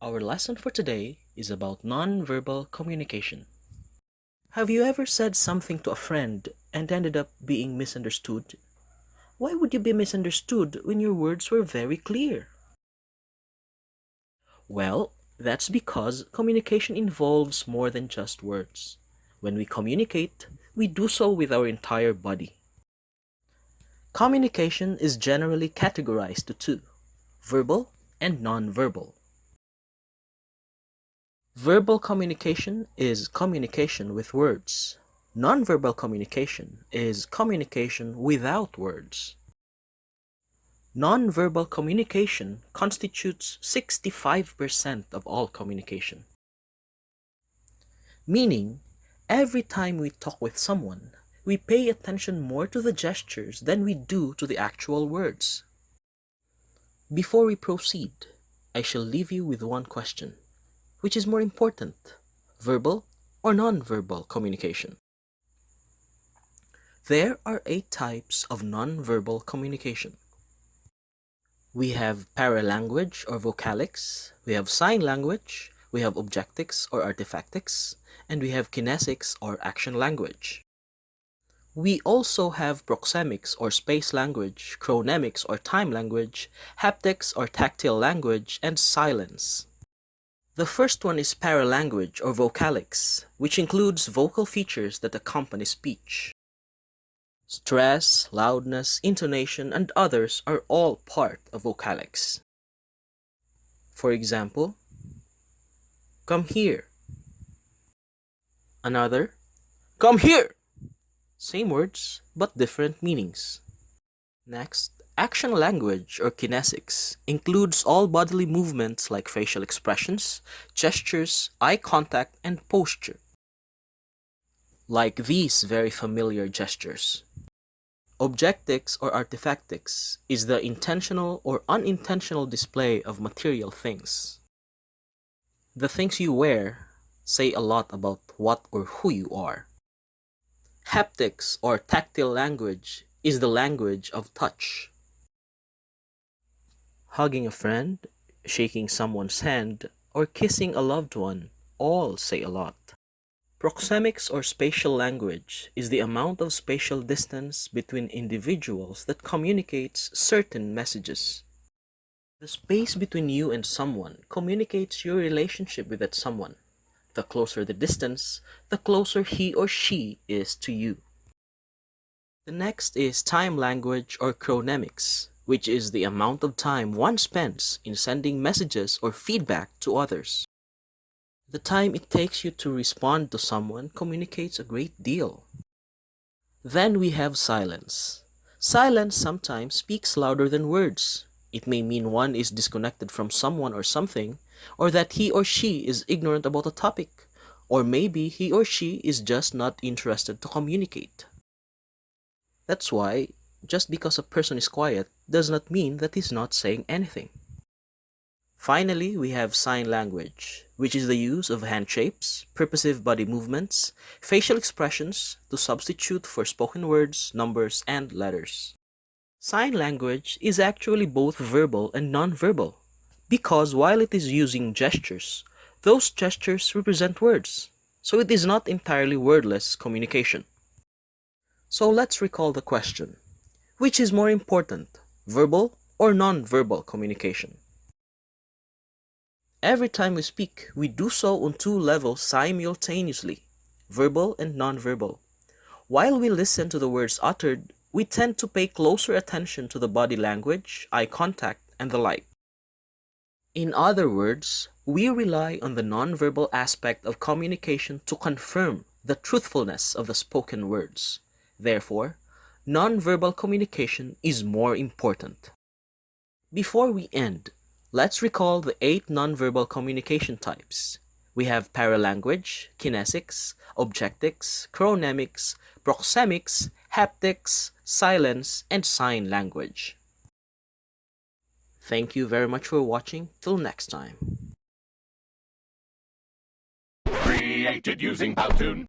Our lesson for today is about non-verbal communication. Have you ever said something to a friend and ended up being misunderstood? Why would you be misunderstood when your words were very clear? Well, that's because communication involves more than just words. When we communicate, we do so with our entire body. Communication is generally categorized to two: verbal and non-verbal. Verbal communication is communication with words. Non-verbal communication is communication without words. Non-verbal communication constitutes 65% of all communication. Meaning, every time we talk with someone, we pay attention more to the gestures than we do to the actual words. Before we proceed, I shall leave you with one question. Which is more important, verbal or non-verbal communication? There are 8 types of non-verbal communication. We have paralanguage or vocalics, we have sign language, we have objectics or artifactics, and we have kinesics or action language. We also have proxemics or space language, chronemics or time language, haptics or tactile language, and silence. The first one is paralanguage or vocalics, which includes vocal features that accompany speech. Stress, loudness, intonation, and others are all part of vocalics. For example, come here. Another, come here. Same words, but different meanings. Next, action language or kinesics includes all bodily movements like facial expressions, gestures, eye contact, and posture. Like these very familiar gestures. Objectics or artifactics is the intentional or unintentional display of material things. The things you wear say a lot about what or who you are. Haptics or tactile language is the language of touch. Hugging a friend, shaking someone's hand, or kissing a loved one all say a lot. Proxemics or spatial language is the amount of spatial distance between individuals that communicates certain messages. The space between you and someone communicates your relationship with that someone. The closer the distance, the closer he or she is to you. The next is time language or chronemics, which is the amount of time one spends in sending messages or feedback to others. The time it takes you to respond to someone communicates a great deal. Then we have silence. Silence sometimes speaks louder than words. It may mean one is disconnected from someone or something, or that he or she is ignorant about a topic, or maybe he or she is just not interested to communicate. That's why, just because a person is quiet does not mean that he's not saying anything. Finally, we have sign language, which is the use of hand shapes, purposive body movements, facial expressions to substitute for spoken words, numbers, and letters. Sign language is actually both verbal and non-verbal, because while it is using gestures, those gestures represent words, so it is not entirely wordless communication. So let's recall the question. Which is more important, verbal or non-verbal communication? Every time we speak, we do so on 2 levels simultaneously, verbal and non-verbal. While we listen to the words uttered, we tend to pay closer attention to the body language, eye contact, and the like. In other words, we rely on the non-verbal aspect of communication to confirm the truthfulness of the spoken words. Therefore, non-verbal communication is more important. Before we end, let's recall the 8 non-verbal communication types. We have paralanguage, kinesics, objectics, chronemics, proxemics, haptics, silence, and sign language. Thank you very much for watching. Till next time. Created using Powtoon.